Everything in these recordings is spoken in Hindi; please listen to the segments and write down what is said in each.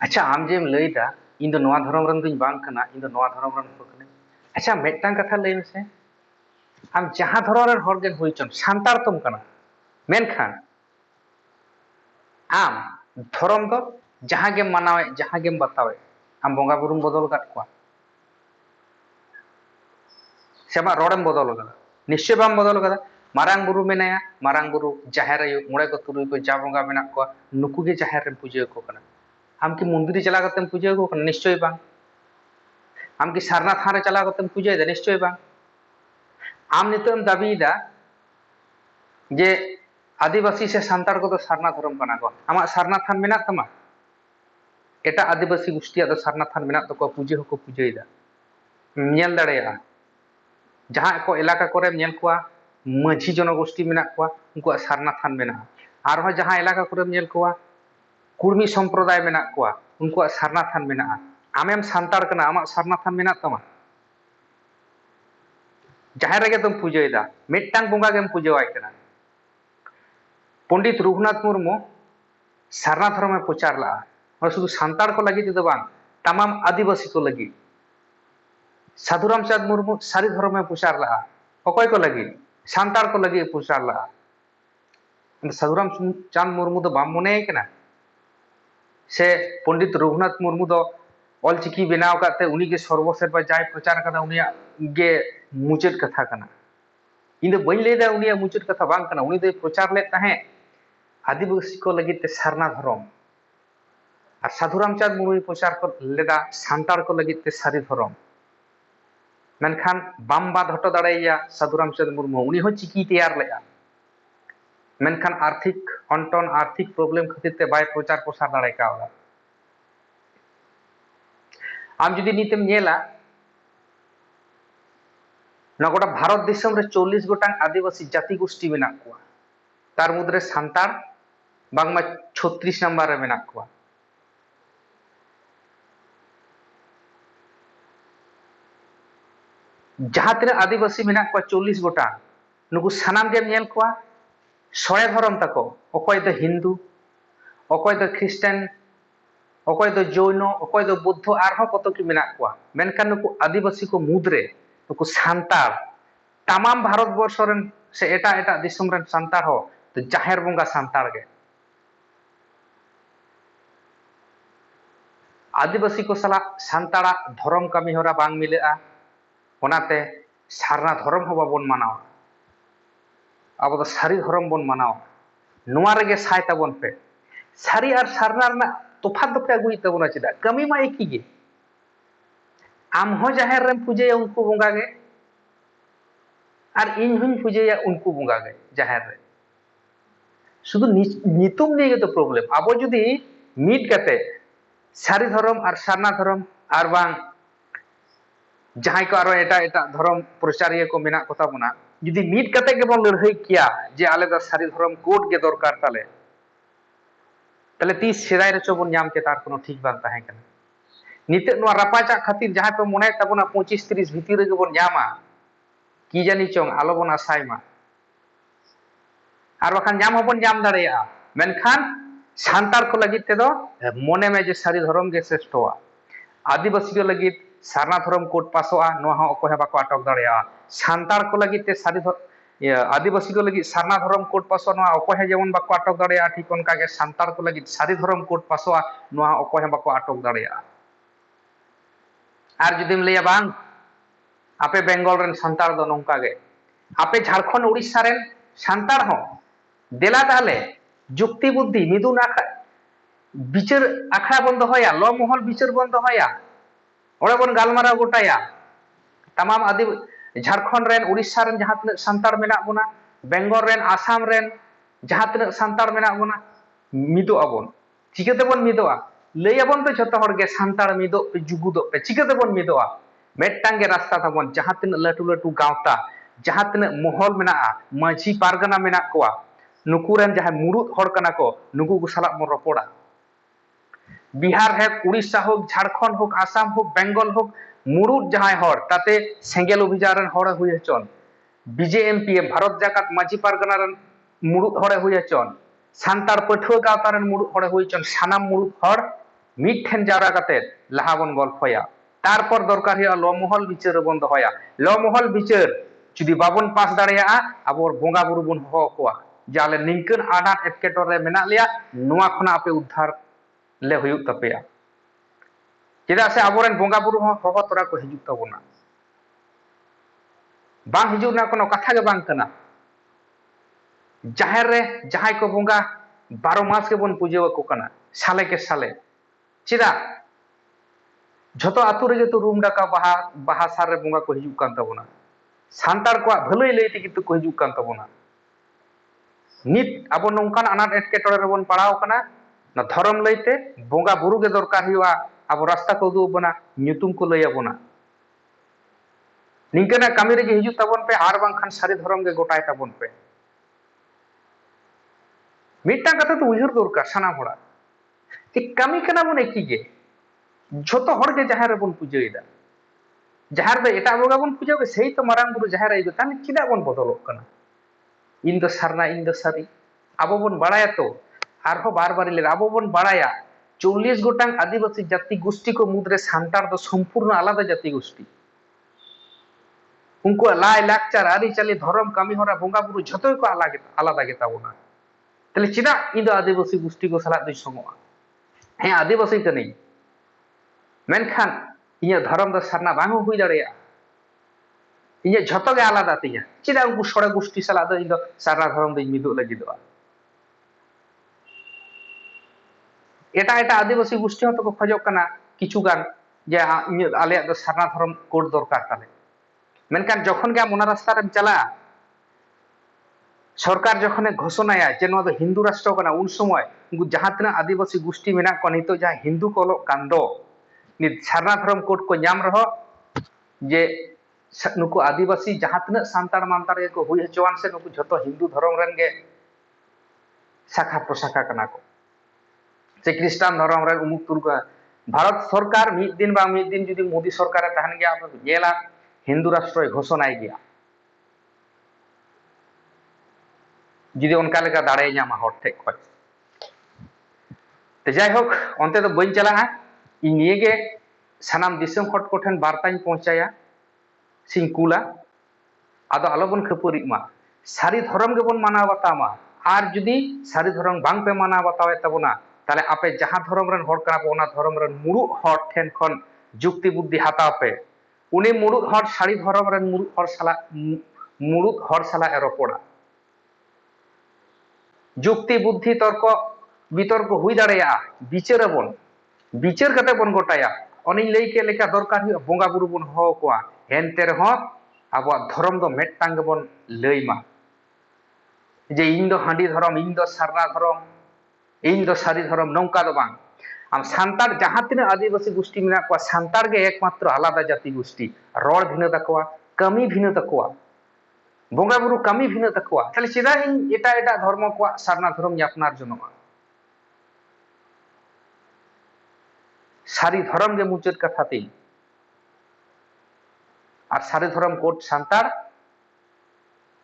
अच्छा आम जेम लैदा इन दो नवा धर्म रन दुኝ बांग कना इन दो नवा धर्म रन को कने अच्छा मेटटांग कथा लೈ मेसे आम जहां धर्म रन हर गेन हुई चन सांतार तुम कना मेनखान आम धर्म दो जहां गेम मनावे जहां गेम बतावे आम बोंगा बुरुम बदल काट को सेमा रोडम बदल कदा निश्चय बाम बदल कदा मारांग बुरु मेनाया मारांग बुरु जाहेर आयु मोड़े को तुरुई को जा बोंगा मेना को नुकु गे जाहेर रे पूजा को कना आम की मंदिर चला करते पूजा को कना निश्चय बांग आम की सारना थान रे चला करते पूजा दे निश्चय बांग आम नितम दाबीदा जे आदिवासी से सांतार को तो सारना धर्म कना को आमा सारना थान मेना तमा एटा आदिवासी गोष्ठी दो सारना थान मेना तो को पूजा हो को पूजाइदा नेल दाड़ेया जहां को इलाका करे नेल कोआ माझी जनगोष्ठी मेना कोआ उनको सारना थान मेना आरो जहां इलाका करे नेल कोआ कुर्मी संप्रदाय मेना कोआ उनको सारना थान मेना आमेम सांतार कना आमा सारना थान मेना तमा जाहेर रे तुम पूजाइदा मेटटांग बोंगा गेम पूजावाय कना पंडित रघुनाथ मुर्मू सारना धर्म में प्रचार ला और शुद्ध सांतार को लगी तो बांग तमाम आदिवासी को लगी साधुराम चांद मुर्मू सारी धर्म में प्रचार ला अकय को लगी सांतार को लगी प्रचार ला साधुराम चांद मुर्मू तो बाम मने कना से पंडित रघुनाथ मुर्मू दो ऑलचिकी बनाव काते उनी के सर्वसेवा जाय प्रचार कदा उनिया गे मुचाद कथा कना इन बन लेदा उनिया मुचाद कथा बांग कना उनी दो प्रचार ले ताहे आदिवासी को लगी ते सारना धर्म और साधुराम चांद मुर्मू प्रचार को लेदा सांतार को लगी ते सारी धर्म मेनखान बाम बाद हटो दाड़ेया साधुराम चांद मुर्मू उनी हो चिकी तैयार लेगा मेनखान आर्थिक अंटन आर्थिक प्रॉब्लम खातिर ते बाय प्रचार प्रसार दाड़े कावला आम जुदी नीतेम नेला ना गोटा भारत देशम रे 40 गोटांग आदिवासी जाति गोष्ठी मेना कोआ तार मुद्रे सांतार बांगमा 36 नंबर रे मेना कोआ जहां तीन आदिवासी मेना कोआ 40 गोटांग नुकु सानाम गेम नेल कोआ सड़े धर्म तको अकय दो हिंदू अकय दो ख्रिस्टान अकय दो जैन अकय दो बुद्ध आरहो कत की मेना कोआ मेनखान नुकु आदिवासी को मुद्रे नुकु सांतार तमाम भारत वर्ष रन से एटा एटा दिसम रन सांतार हो तो जाहेर बोंगा सांतार गे आदिवासी को सला सांतारा धर्म कमी होरा बांग मिलेआ ओनाते सारना धर्म हो बाबन मानाव अब तो सारी धर्म बन मानाव नुआ रेगे साय ताबन पे सारी और सारना रना तफात दो पे अगुई तबना चिदा कमी मा एक ही गे आम हो जाहेर रेम पूजेया उनको बोंगा गे और इन हुन पूजेया उनको बोंगा गे जाहेर रे शुद्ध नितुम नहीं तो प्रॉब्लम अब जुदी मीट कते सारी धर्म और सारना धर्म और बांग जहां को आरो एटा एटा धर्म प्रचारिया को मेना कोता बना जुदी मीट कते के बन लड़ाई किया जे आले दा सारी धर्म कोड के दरकार ताले तले 30 सेदाय रेचो बन नाम के तार कोनो ठीक बांग ताहे कना निते नो रापाचा खातिर जहां पे मने तबना 25 30 भीतर रे बन नामा की जानी चोंग आलो बन आसाय मा और बखान नाम होबन नाम दाड़ेया मेनखान सांतार को लगी ते दो मने में जे सारी धर्म के श्रेष्ठवा आदिवासी को लगी सारना धर्म कोड पासोआ नो हा अको हेबा को अटक दाड़ेया सांतार को लगी ते सारी आदिवासी को लगी सारना धर्म कोड पासोआ नो अको हे जेमन बाको अटक दाड़ेया ठीक उनका के सांतार को लगी सारी धर्म कोड पासोआ नो हा अको हेबा को अटक दाड़ेया आर जुदिम लैया बांग आपे बेंगल रेन सांतार दो नोंका गे आपे झारखंड उड़ीसा रेन सांतार हो देला ताले जुक्ति बुद्धि निदुन आखा बिचार आखड़ा बन दोहया ल महल बिचार बन दोहया ओरे बन गालमारा गोटाया तमाम आदि झारखंड रेन उड़ीसा रेन जहां तने सांतार मेना बना बेंगल रेन आसाम रेन जहां तने सांतार मेना बना मिदो अबन चिकते बन मिदोआ लय अबन पे जतो हर गे सांतार मिदो पे जुगुदो पे चिकते बन मिदोआ मेटटांग गे रास्ता तबन जहां तने लटू लटू गावता जहां तने महल मेना माझी पारगना मेना कोआ नुकुरेन जहां मुरुद हड़ कना को नुकु को साला मन रपोड़ा बिहार है उड़ीसा हो झारखंड हो आसाम हो बेंगल हो मुरुद जहां हड़ ताते सेंगेल अभियान हड़ हुई चन बीजेएमपीएम भारत जाकात माझी पारगना रन मुरुद हड़े हुई चन सांतार पठुआ गावता रन मुरुद हड़े हुई चन सानाम मुरुद हड़ मिठेन जावरा कते लहा बन गल्पया तारपर दरकार हुआ लमहल बिचार बन दहया लमहल बिचार जुदी बाबन पास दाड़ेया अब बोंगा बुरु बन हो कोआ जाले निंकन आनाट एटकेटोरे मेना लिया नुआ खना आपे उद्धार ले हुयुग तपेया चेदा से आबोरेन बोंगा बुरु हो तोरा को हिजुग तबोना बांग हिजुग ना कोनो कथा के बांग कना जाहेर रे जहाय को बोंगा 12 मास के बन पूजे को कना साले के साले चेदा झतो आतु रे तो रूम डाका बाहा सार रे बोंगा को हिजुग कान तबोना सांतार को भलई लई ती तो को हिजुग कान तबोना नित अब नौकान अनाट एटकेटोरे रे बन पड़ाव कना ना धर्म लईते बोंगा बुरु के दरकार हुआ अब रास्ता को उदुग बना ᱧᱩᱛᱩᱢ को लई आबोना निंकना कामी रे हिजुग तबन पे आर बांखान सारी धर्म के गोटाय तबन पे मिटांग कथा तो उयहर दरकार साना होड़ा कि कामी कना बन एकी गे झोतो हर के जहार रे बन पूजेदा जहार दे एटा बोगा बन पूजे के सेही तो मारांग बुरु जहार आइदो ताने चिदा बन बदलक कना इन दो सारना इन दो सारी आबो बन बाड़ाया तो आरहो बार बार ले आबो बन बाड़ाया 40 गोटांग आदिवासी जाति गोष्ठी को मुद्रे सांतार दो संपूर्ण आलादा जाति गोष्ठी उनको लाय लाक्चार आरिचाली धर्म कामी होरा बोंगा बुरु झतो को आलादा गेता बोना तले चिदा इन दो आदिवासी गोष्ठी को सला दई संगोआ हे आदिवासी कनी मेनखान इया धर्म दो सारना बांग हुई दाड़ेया इया झतो के आलादा तिया चिदा उनको सड़े गोष्ठी सला दो इन दो सारना धर्म दई मिदु लागिदोआ एटा एटा आदिवासी गोष्ठी तो खोजो कना किछुगान जे आले दो सारना धर्म कोड दरकार ताले मेनखान जखन गे मोना रास्ता रे चला सरकार जखने घोषणाया जे नो दो हिंदू राष्ट्र कना उन समय उनको जहां तना आदिवासी गोष्ठी मेना को नितो जहां हिंदू कोलो कांदो नि सारना धर्म कोड को नाम रहो जे नुको आदिवासी जहां तना सांतार मानतार को हुई हचवान से नुको झतो हिंदू धर्म रन गे शाखा प्रशाखा कना को से ख्रिस्टान धर्म रे उमुक तुरका भारत सरकार मिद दिन जुदी मोदी सरकार तहन गया आप गेला हिंदू राष्ट्र घोषणाय गया जुदी उनका लेका दाड़े नामा हर ठेक खय ते जाय होक onte do बइन चला इन निये गे सानाम दिसम हट को ठेन बार्ताኝ पहुंचाया सिंकुला आदो आलोबन खपुरी मा सारी धर्म के बन माना बतामा आर जुदी सारी धर्म बांग पे माना बतावे तबना ताले आपे जहां धर्म रन हर कना ओना धर्म रन मुरु हर ठेन खन जुक्ति बुद्धि हाता पे उनी मुरु हर सारी धर्म रन मुरु हर साला एरोपोड़ा जुक्ति बुद्धि तर्क वितर्क हुई दाड़ेया बिचार कते बन गोटाया ओनी लई के लेका दरकार हुआ बोंगा बुरु बन हो कोआ हेनते रहो अब धर्म दो मेटटांग बन लईमा जे इन दो हांडी धर्म इन दो सारना धर्म इन दो सारी धर्म नौका दो बांग आम सांतार जहां तिना आदिवासी गोष्ठी मेना को सांतार गे एकमात्र आलादा जाति गोष्ठी रोड भिन्न तकवा कमी भिन्न तकवा बोंगा बुरु कमी भिन्न तकवा ताले चिदा इन एटा एटा धर्म को सारना धर्म अपनार जनोआ सारी धर्म के मुचाद कथा तीन और सारी धर्म कोट सांतार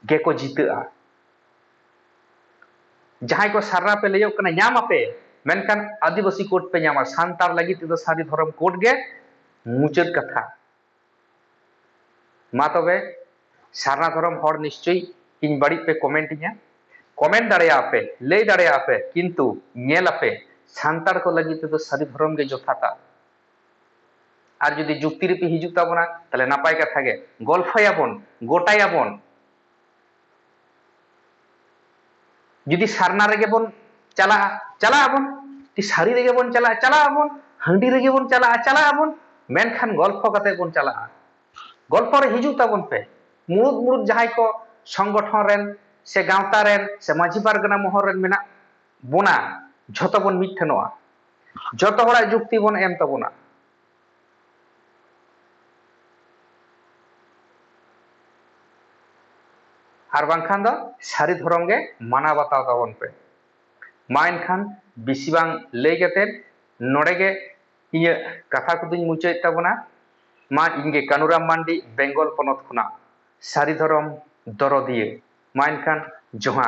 गे को जीता जहां को सारना पे ले कना नाम पे मेनखान आदिवासी कोट पे नामा सांतार लगी तो सारी धर्म कोट गे मुचाद कथा मा तबे सारना धर्म हर निश्चय इन बड़ी पे कमेंट इया कमेंट दाड़ेया पे लई दाड़ेया पे किंतु नेल पे सांतार को लगी तो सारी धर्म के जोथाता और जुदी जुक्ति रे पे हिजुग ताबोना ताले नापाय कथा गे गल्पयाबन गोटायाबन जुदी सारना रे बन चला आबन ती सारी रे बन चला आबन हांडी रे बन चला आबन मेनखान गल्प कते बन चला गल्प रे हिजुग ताबन पे मुरुद जहां को संगठन रेन से गावता रेन से माझी पारगना महर रेन मेना बोना झतो बन मिठनोआ झतो हड़ा जुक्ति बन एम तबोना और बांखान दो सारी धर्म गे माना बताव ताबन पे मा एनखान बिसि बांग लई कते नोडे गे इया कथा को दुñ मुचाद ताबोना मा इनगे कानुराम मांडी बेंगल पनत खुना सारी धर्म दरदिये मा एनखान जोहार।